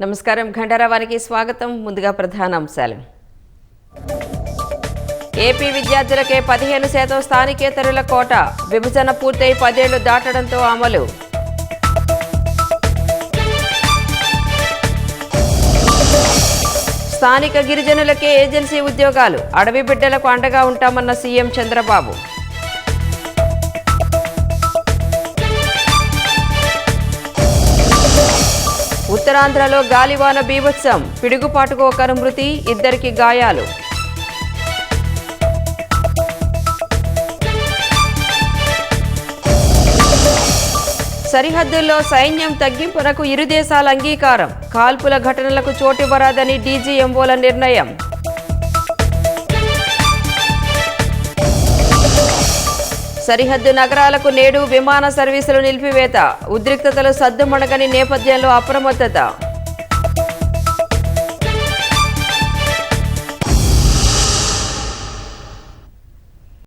నమస్కారం, ఘంటారావానికి స్వాగతం. ముందుగా ప్రధాన అంశాలు. ఏపీ విద్యార్థులకే 15% స్థానికేతరుల కోట, విభజన పూర్తయి 10 ఏళ్లు దాటడంతో అమలు. స్థానిక గిరిజనులకే ఏజెన్సీ ఉద్యోగాలు, అడవి బిడ్డలకు అండగా ఉంటామన్న సీఎం చంద్రబాబు. ఉత్తరాంధ్రలో గాలివాన బీభత్సం, పిడుగుపాటుకు ఒకరు మృతి, 2 గాయాలు. సరిహద్దుల్లో సైన్యం తగ్గింపునకు ఇరు దేశాల అంగీకారం, కాల్పుల ఘటనలకు చోటివ్వరాదని డీజీఎంఓల నిర్ణయం. సరిహద్దు నగరాలకు నేడు విమాన సర్వీసులు నిలిపివేత, ఉద్రిక్తతలు సద్దుమణగని నేపథ్యంలో అప్రమత్తత.